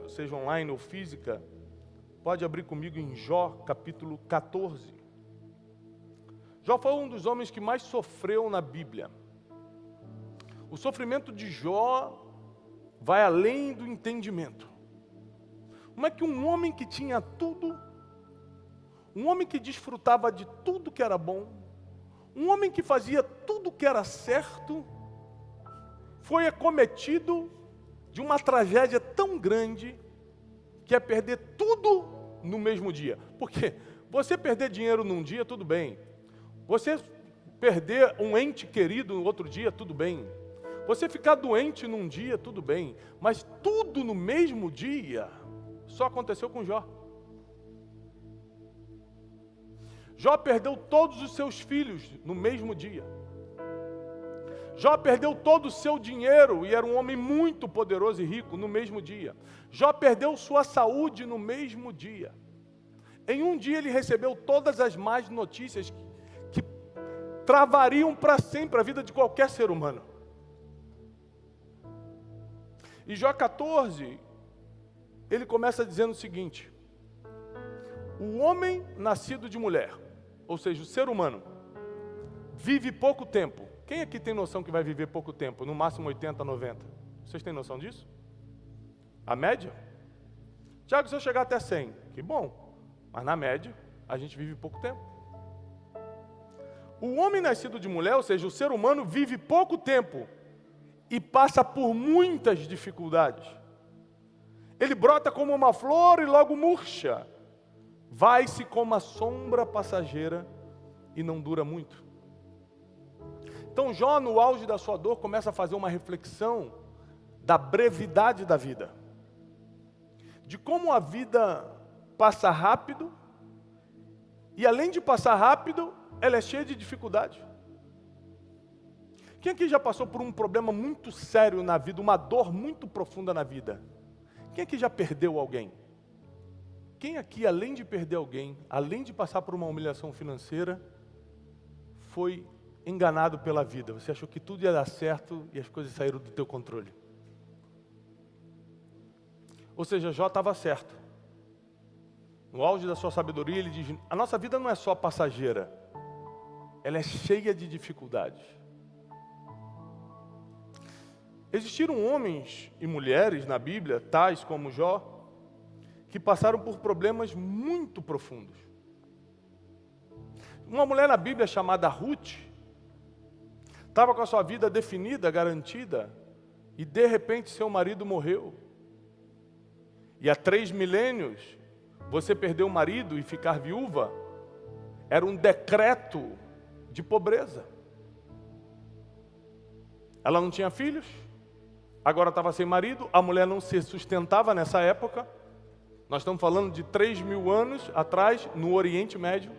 seja online ou física, pode abrir comigo em Jó, capítulo 14. Jó foi um dos homens que mais sofreu na Bíblia. O sofrimento de Jó vai além do entendimento. Como é que um homem que tinha tudo, um homem que desfrutava de tudo que era bom, um homem que fazia tudo que era certo, foi acometido de uma tragédia tão grande que é perder tudo no mesmo dia. Porque você perder dinheiro num dia, tudo bem. Você perder um ente querido no outro dia, tudo bem. Você ficar doente num dia, tudo bem. Mas tudo no mesmo dia, só aconteceu com Jó. Jó perdeu todos os seus filhos no mesmo dia. Jó perdeu todo o seu dinheiro e era um homem muito poderoso e rico no mesmo dia. Jó perdeu sua saúde no mesmo dia. Em um dia ele recebeu todas as más notícias que travariam para sempre a vida de qualquer ser humano. E Jó 14, ele começa dizendo o seguinte: o homem nascido de mulher, ou seja, o ser humano, vive pouco tempo. Quem aqui tem noção que vai viver pouco tempo? No máximo 80, 90. Vocês têm noção disso? A média? Tiago, se eu chegar até 100, que bom. Mas na média, a gente vive pouco tempo. O homem nascido de mulher, ou seja, o ser humano, vive pouco tempo e passa por muitas dificuldades. Ele brota como uma flor e logo murcha. Vai-se como a sombra passageira e não dura muito. Então Jó, no auge da sua dor, começa a fazer uma reflexão da brevidade da vida. De como a vida passa rápido, e além de passar rápido, ela é cheia de dificuldade. Quem aqui já passou por um problema muito sério na vida, uma dor muito profunda na vida? Quem aqui já perdeu alguém? Quem aqui, além de perder alguém, além de passar por uma humilhação financeira, foi enganado pela vida? Você achou que tudo ia dar certo e as coisas saíram do teu controle. Ou seja, Jó estava certo. No auge da sua sabedoria, ele diz: a nossa vida não é só passageira, ela é cheia de dificuldades. Existiram homens e mulheres na Bíblia, tais como Jó, que passaram por problemas muito profundos. Uma mulher na Bíblia chamada Ruth estava com a sua vida definida, garantida, e de repente seu marido morreu. E há 3 milênios, você perder o marido e ficar viúva, era um decreto de pobreza. Ela não tinha filhos, agora estava sem marido, a mulher não se sustentava nessa época. Nós estamos falando de 3.000 anos atrás, no Oriente Médio.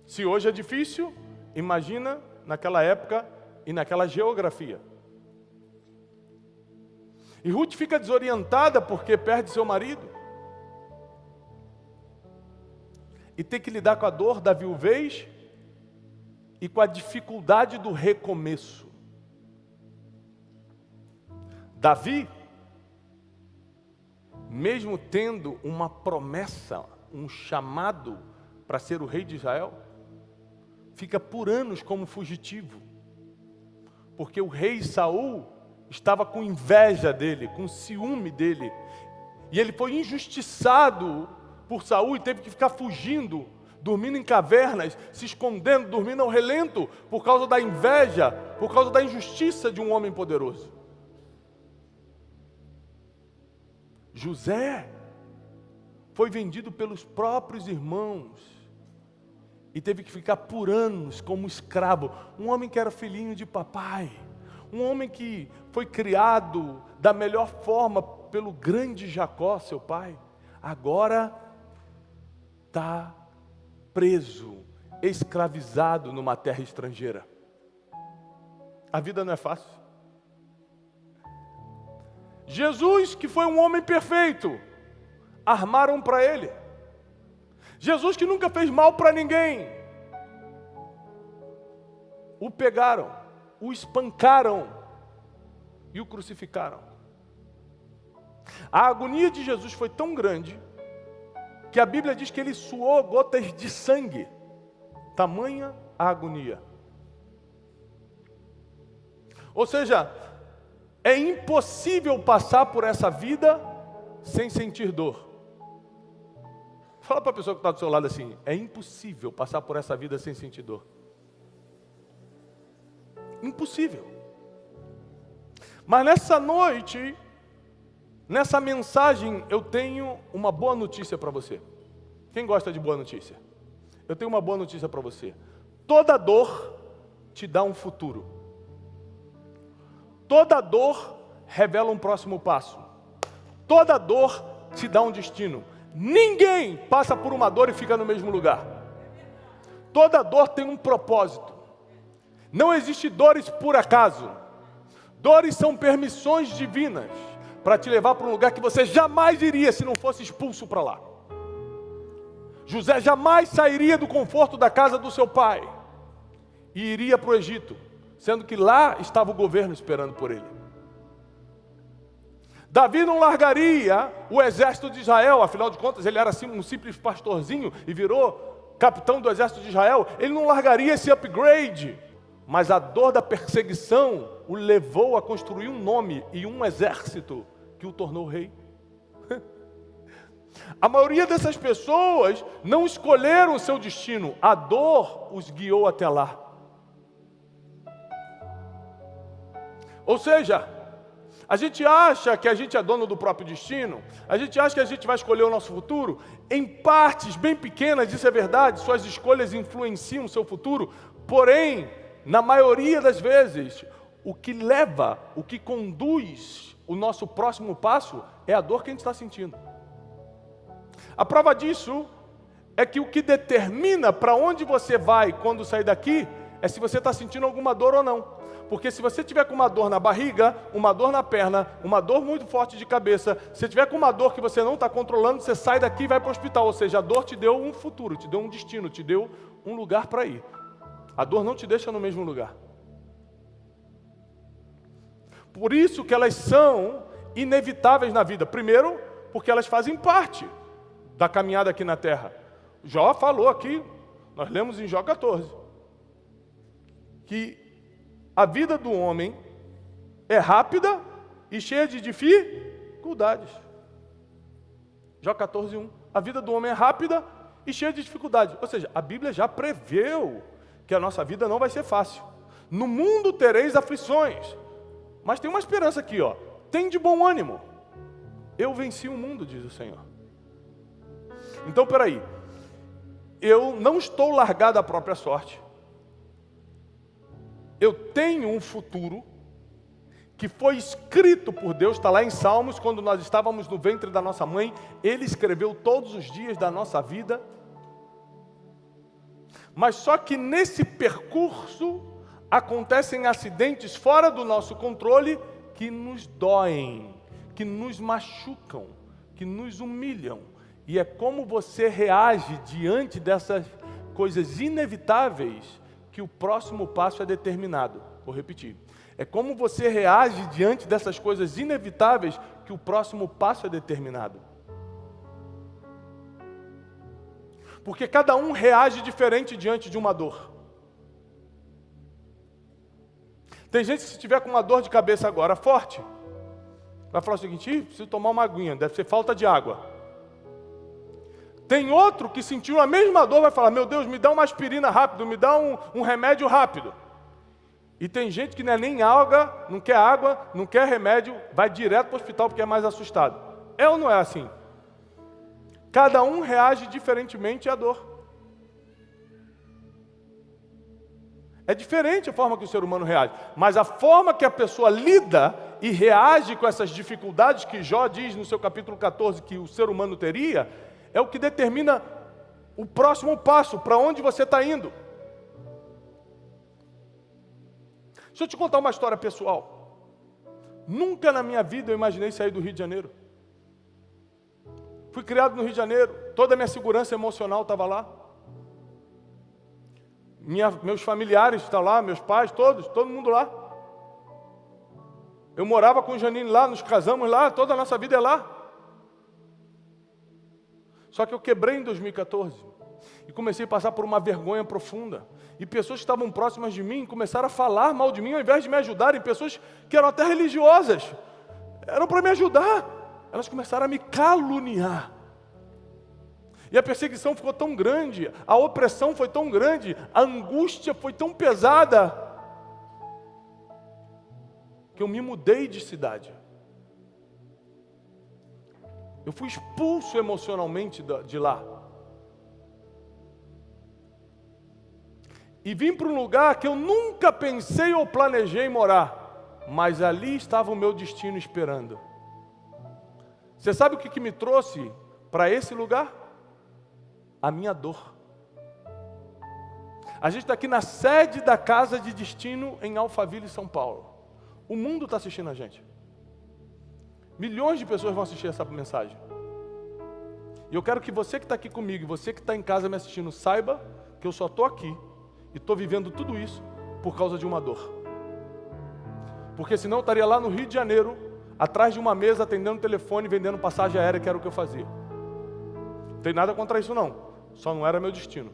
Se hoje é difícil, imagina naquela época e naquela geografia. E Ruth fica desorientada porque perde seu marido. E tem que lidar com a dor da viuvez e com a dificuldade do recomeço. Davi, mesmo tendo uma promessa, um chamado para ser o rei de Israel, fica por anos como fugitivo, porque o rei Saul estava com inveja dele, com ciúme dele, e ele foi injustiçado por Saul e teve que ficar fugindo, dormindo em cavernas, se escondendo, dormindo ao relento, por causa da inveja, por causa da injustiça de um homem poderoso. José foi vendido pelos próprios irmãos e teve que ficar por anos como escravo. Um homem que era filhinho de papai, um homem que foi criado da melhor forma pelo grande Jacó, seu pai, agora está preso, escravizado numa terra estrangeira. A vida não é fácil. Jesus, que foi um homem perfeito, armaram para ele. Jesus, que nunca fez mal para ninguém, o pegaram, o espancaram e o crucificaram. A agonia de Jesus foi tão grande que a Bíblia diz que ele suou gotas de sangue. Tamanha a agonia. Ou seja, é impossível passar por essa vida sem sentir dor. Fala para a pessoa que está do seu lado assim: é impossível passar por essa vida sem sentir dor. Impossível. Mas nessa noite, nessa mensagem, eu tenho uma boa notícia para você. Quem gosta de boa notícia? Eu tenho uma boa notícia para você. Toda dor te dá um futuro. Toda dor revela um próximo passo. Toda dor te dá um destino. Ninguém passa por uma dor e fica no mesmo lugar. Toda dor tem um propósito. Não existe dores por acaso. Dores são permissões divinas para te levar para um lugar que você jamais iria se não fosse expulso para lá. José jamais sairia do conforto da casa do seu pai e iria para o Egito, sendo que lá estava o governo esperando por ele. Davi não largaria o exército de Israel, afinal de contas ele era assim um simples pastorzinho e virou capitão do exército de Israel. Ele não largaria esse upgrade, mas a dor da perseguição o levou a construir um nome e um exército que o tornou rei. A maioria dessas pessoas não escolheram o seu destino, a dor os guiou até lá. Ou seja, a gente acha que a gente é dono do próprio destino, a gente acha que a gente vai escolher o nosso futuro. Em partes bem pequenas, isso é verdade, suas escolhas influenciam o seu futuro, porém, na maioria das vezes, o que leva, o que conduz o nosso próximo passo é a dor que a gente está sentindo. A prova disso é que o que determina para onde você vai quando sair daqui é se você está sentindo alguma dor ou não. Porque se você tiver com uma dor na barriga, uma dor na perna, uma dor muito forte de cabeça, se tiver com uma dor que você não está controlando, você sai daqui e vai para o hospital. Ou seja, a dor te deu um futuro, te deu um destino, te deu um lugar para ir. A dor não te deixa no mesmo lugar. Por isso que elas são inevitáveis na vida. Primeiro, porque elas fazem parte da caminhada aqui na terra. Jó falou aqui, nós lemos em Jó 14, que a vida do homem é rápida e cheia de dificuldades. Jó 14:1. A vida do homem é rápida e cheia de dificuldades. Ou seja, a Bíblia já preveu que a nossa vida não vai ser fácil. No mundo tereis aflições. Mas tem uma esperança aqui, ó. Tem de bom ânimo. Eu venci o mundo, diz o Senhor. Então, peraí. Eu não estou largado à própria sorte. Eu tenho um futuro que foi escrito por Deus, está lá em Salmos, quando nós estávamos no ventre da nossa mãe, Ele escreveu todos os dias da nossa vida. Mas só que nesse percurso acontecem acidentes fora do nosso controle que nos doem, que nos machucam, que nos humilham. E é como você reage diante dessas coisas inevitáveis que o próximo passo é determinado. Vou repetir. É como você reage diante dessas coisas inevitáveis que o próximo passo é determinado. Porque cada um reage diferente diante de uma dor. Tem gente que se tiver com uma dor de cabeça agora forte, vai falar o seguinte: preciso tomar uma aguinha, deve ser falta de água. Tem outro que sentiu a mesma dor, vai falar: meu Deus, me dá uma aspirina rápido, me dá um remédio rápido. E tem gente que não é nem água, não quer remédio, vai direto para o hospital porque é mais assustado. É ou não é assim? Cada um reage diferentemente à dor. É diferente a forma que o ser humano reage. Mas a forma que a pessoa lida e reage com essas dificuldades que Jó diz no seu capítulo 14 que o ser humano teria, é o que determina o próximo passo, para onde você está indo. Deixa eu te contar uma história pessoal. Nunca na minha vida eu imaginei sair do Rio de Janeiro. Fui criado no Rio de Janeiro, toda a minha segurança emocional estava lá. Meus familiares estão lá, meus pais, todo mundo lá. Eu morava com o Janine lá, nos casamos lá, toda a nossa vida é lá. Só que eu quebrei em 2014 e comecei a passar por uma vergonha profunda. E pessoas que estavam próximas de mim começaram a falar mal de mim, ao invés de me ajudarem. Pessoas que eram até religiosas, eram para me ajudar, elas começaram a me caluniar. E a perseguição ficou tão grande, a opressão foi tão grande, a angústia foi tão pesada, que eu me mudei de cidade. Eu fui expulso emocionalmente de lá. E vim para um lugar que eu nunca pensei ou planejei morar, mas ali estava o meu destino esperando. Você sabe o que me trouxe para esse lugar? A minha dor. A gente está aqui na sede da Casa de Destino em Alphaville, São Paulo. O mundo está assistindo a gente. Milhões de pessoas vão assistir essa mensagem. E eu quero que você que está aqui comigo, você que está em casa me assistindo, saiba que eu só estou aqui e estou vivendo tudo isso por causa de uma dor. Porque senão eu estaria lá no Rio de Janeiro, atrás de uma mesa, atendendo o telefone, vendendo passagem aérea, que era o que eu fazia. Não tem nada contra isso não, só não era meu destino.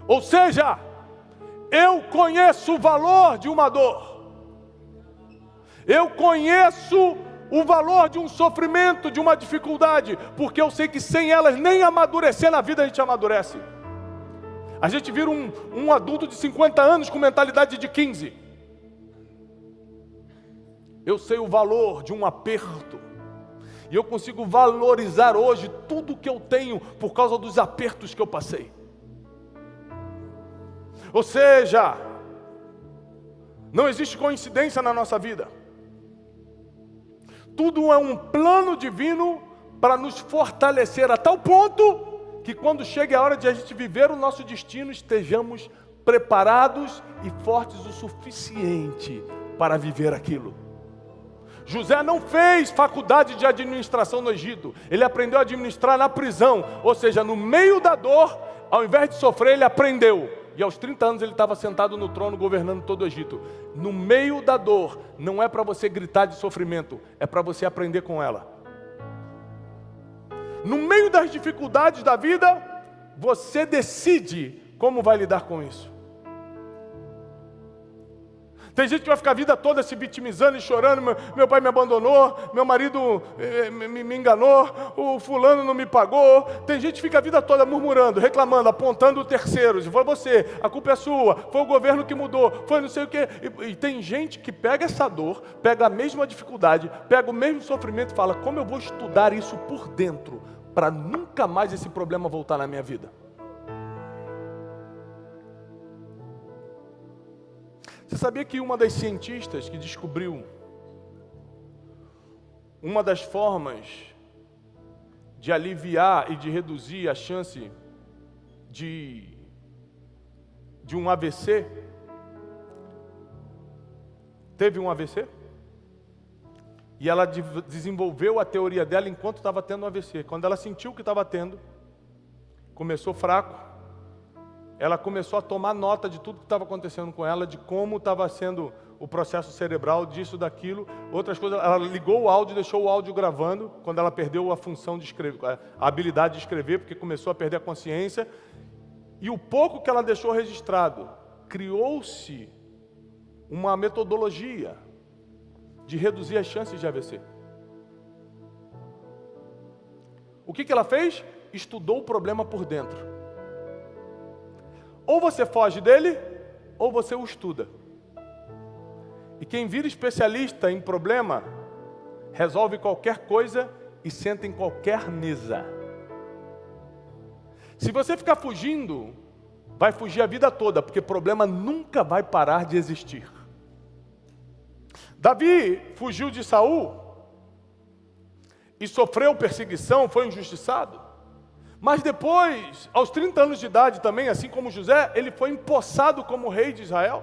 Ou seja, eu conheço o valor de uma dor. Eu conheço o valor de um sofrimento, de uma dificuldade, porque eu sei que sem elas, nem amadurecer na vida a gente amadurece. A gente vira um adulto de 50 anos com mentalidade de 15. Eu sei o valor de um aperto, e eu consigo valorizar hoje tudo que eu tenho por causa dos apertos que eu passei. Ou seja, não existe coincidência na nossa vida. Tudo é um plano divino para nos fortalecer a tal ponto que quando chegue a hora de a gente viver o nosso destino, estejamos preparados e fortes o suficiente para viver aquilo. José não fez faculdade de administração no Egito, ele aprendeu a administrar na prisão, ou seja, no meio da dor, ao invés de sofrer, ele aprendeu. E aos 30 anos ele estava sentado no trono governando todo o Egito. No meio da dor, não é para você gritar de sofrimento, é para você aprender com ela. No meio das dificuldades da vida, você decide como vai lidar com isso. Tem gente que vai ficar a vida toda se vitimizando e chorando. Meu pai me abandonou, meu marido me enganou, o fulano não me pagou. Tem gente que fica a vida toda murmurando, reclamando, apontando terceiros. Foi você, a culpa é sua, foi o governo que mudou, foi não sei o quê. E tem gente que pega essa dor, pega a mesma dificuldade, pega o mesmo sofrimento e fala, como eu vou estudar isso por dentro, para nunca mais esse problema voltar na minha vida. Você sabia que uma das cientistas que descobriu uma das formas de aliviar e de reduzir a chance de um AVC, teve um AVC? E ela desenvolveu a teoria dela enquanto estava tendo um AVC. Quando ela sentiu que estava tendo, começou fraco, ela começou a tomar nota de tudo que estava acontecendo com ela, de como estava sendo o processo cerebral, disso, daquilo, outras coisas. Ela ligou o áudio, deixou o áudio gravando, quando ela perdeu a função de escrever, a habilidade de escrever, porque começou a perder a consciência. E o pouco que ela deixou registrado, criou-se uma metodologia de reduzir as chances de AVC. O que ela fez? Estudou o problema por dentro. Ou você foge dele, ou você o estuda. E quem vira especialista em problema, resolve qualquer coisa e senta em qualquer mesa. Se você ficar fugindo, vai fugir a vida toda, porque problema nunca vai parar de existir. Davi fugiu de Saul e sofreu perseguição, foi injustiçado. Mas depois, aos 30 anos de idade também, assim como José, ele foi empossado como rei de Israel.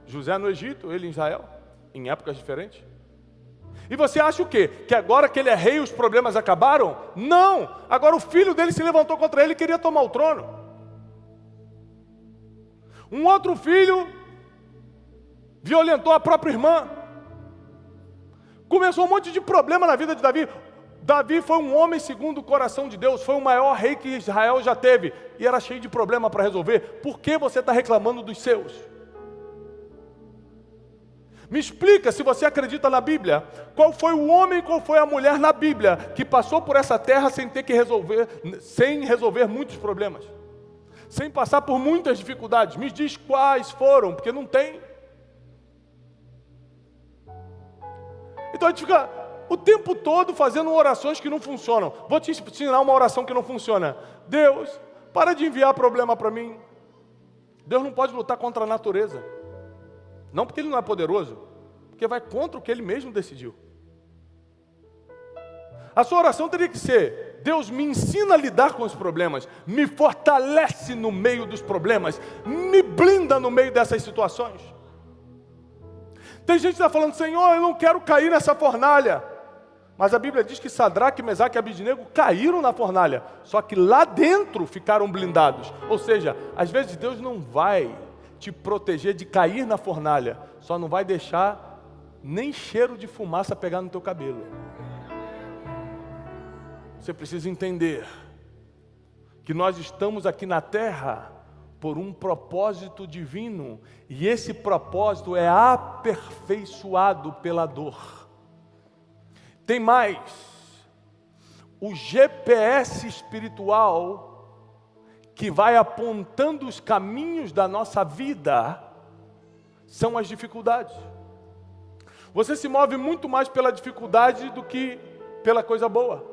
José no Egito, ele em Israel, em épocas diferentes. E você acha o quê? Que agora que ele é rei os problemas acabaram? Não! Agora o filho dele se levantou contra ele e queria tomar o trono. Um outro filho violentou a própria irmã. Começou um monte de problema na vida de Davi. Davi foi um homem segundo o coração de Deus, foi o maior rei que Israel já teve, e era cheio de problema para resolver. Por que você está reclamando dos seus? Me explica, se você acredita na Bíblia, qual foi o homem, qual foi a mulher na Bíblia que passou por essa terra sem ter que resolver muitos problemas, sem passar por muitas dificuldades. Me diz quais foram, porque não tem. Então a gente fica o tempo todo fazendo orações que não funcionam. Vou te ensinar uma oração que não funciona. Deus, para de enviar problema para mim. Deus não pode lutar contra a natureza. Não porque Ele não é poderoso, porque vai contra o que Ele mesmo decidiu. A sua oração teria que ser: Deus, me ensina a lidar com os problemas, me fortalece no meio dos problemas, me blinda no meio dessas situações. Tem gente que está falando: Senhor, eu não quero cair nessa fornalha. Mas a Bíblia diz que Sadraque, Mesaque e Abidnego caíram na fornalha, só que lá dentro ficaram blindados. Ou seja, às vezes Deus não vai te proteger de cair na fornalha, só não vai deixar nem cheiro de fumaça pegar no teu cabelo. Você precisa entender que nós estamos aqui na terra por um propósito divino, e esse propósito é aperfeiçoado pela dor. Tem mais, o GPS espiritual que vai apontando os caminhos da nossa vida são as dificuldades. Você se move muito mais pela dificuldade do que pela coisa boa.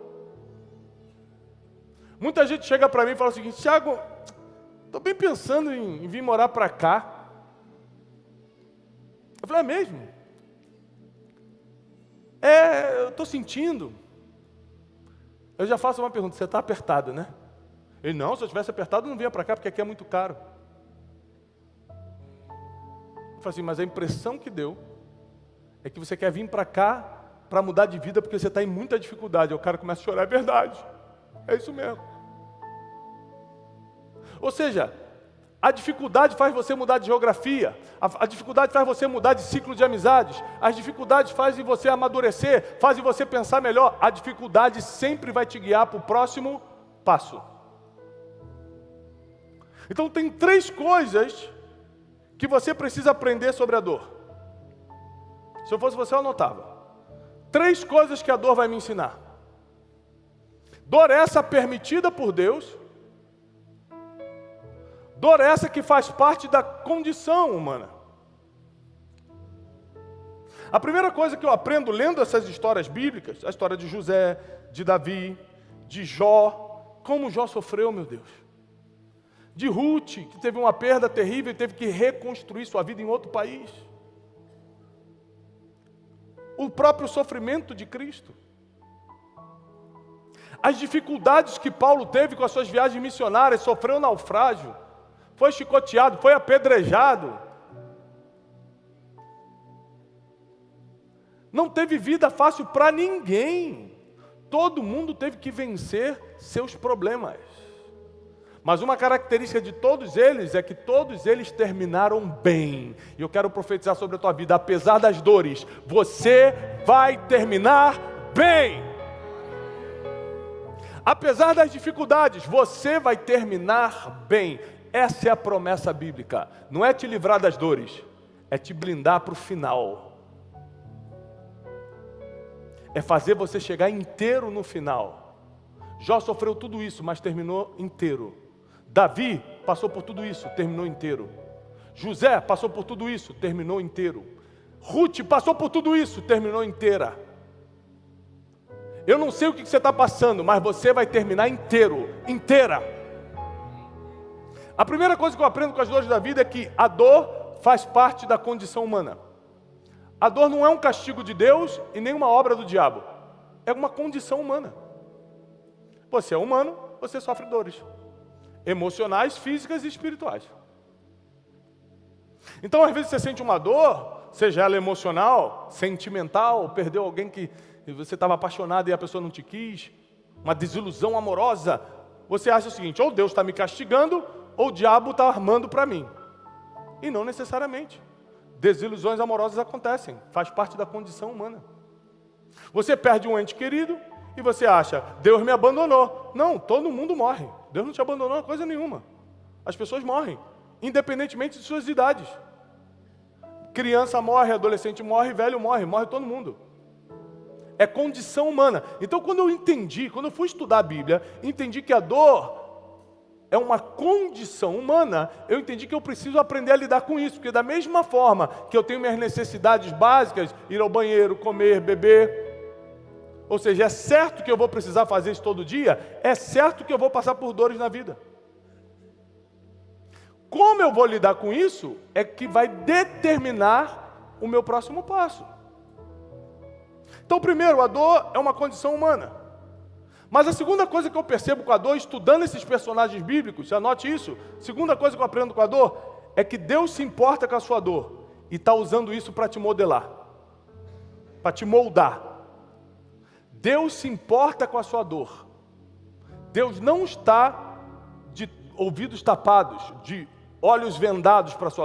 Muita gente chega para mim e fala o seguinte: Thiago, estou bem pensando em vir morar para cá. Eu falei: é mesmo? Eu estou sentindo. Eu já faço uma pergunta: você está apertado, né? Ele: não, se eu estivesse apertado eu não vinha para cá, porque aqui é muito caro. Eu falei assim: mas a impressão que deu é que você quer vir para cá para mudar de vida porque você está em muita dificuldade. Aí o cara começa a chorar: é verdade, é isso mesmo. Ou seja, a dificuldade faz você mudar de geografia, a dificuldade faz você mudar de ciclo de amizades, as dificuldades fazem você amadurecer, fazem você pensar melhor. A dificuldade sempre vai te guiar para o próximo passo. Então tem 3 coisas que você precisa aprender sobre a dor. Se eu fosse você, eu anotava. 3 coisas que a dor vai me ensinar. Dor essa permitida por Deus. Dor essa que faz parte da condição humana. A primeira coisa que eu aprendo lendo essas histórias bíblicas, a história de José, de Davi, de Jó, como Jó sofreu, meu Deus. De Ruth, que teve uma perda terrível e teve que reconstruir sua vida em outro país. O próprio sofrimento de Cristo. As dificuldades que Paulo teve com as suas viagens missionárias, sofreu naufrágio, foi chicoteado, foi apedrejado. Não teve vida fácil para ninguém. Todo mundo teve que vencer seus problemas. Mas uma característica de todos eles é que todos eles terminaram bem. E eu quero profetizar sobre a tua vida: apesar das dores, você vai terminar bem. Apesar das dificuldades, você vai terminar bem. Essa é a promessa bíblica. Não é te livrar das dores, é te blindar para o final. É fazer você chegar inteiro no final. Jó sofreu tudo isso, mas terminou inteiro. Davi passou por tudo isso, terminou inteiro. José passou por tudo isso, terminou inteiro. Ruth passou por tudo isso, terminou inteira. Eu não sei o que você está passando, mas você vai terminar inteira. A primeira coisa que eu aprendo com as dores da vida é que a dor faz parte da condição humana. A dor não é um castigo de Deus e nem uma obra do diabo. É uma condição humana. Você é humano, você sofre dores. Emocionais, físicas e espirituais. Então, às vezes você sente uma dor, seja ela emocional, sentimental, perdeu alguém que você estava apaixonado e a pessoa não te quis, uma desilusão amorosa. Você acha o seguinte: ou Deus está me castigando, ou o diabo está armando para mim. E não necessariamente. Desilusões amorosas acontecem, faz parte da condição humana. Você perde um ente querido E você acha, Deus me abandonou. Não, todo mundo morre. Deus não te abandonou coisa nenhuma. As pessoas morrem, independentemente de suas idades. Criança morre, adolescente morre, velho morre, morre todo mundo. É condição humana. Então, quando eu fui estudar a Bíblia, entendi que a dor é uma condição humana, eu entendi que eu preciso aprender a lidar com isso, porque da mesma forma que eu tenho minhas necessidades básicas, ir ao banheiro, comer, beber, ou seja, é certo que eu vou precisar fazer isso todo dia, é certo que eu vou passar por dores na vida. Como eu vou lidar com isso é que vai determinar o meu próximo passo. Então, primeiro, a dor é uma condição humana. Mas a segunda coisa que eu percebo com a dor, estudando esses personagens bíblicos, anote isso, segunda coisa que eu aprendo com a dor, é que Deus se importa com a sua dor e está usando isso para te modelar, para te moldar. Deus se importa com a sua dor. Deus não está de ouvidos tapados, de olhos vendados para a sua dor.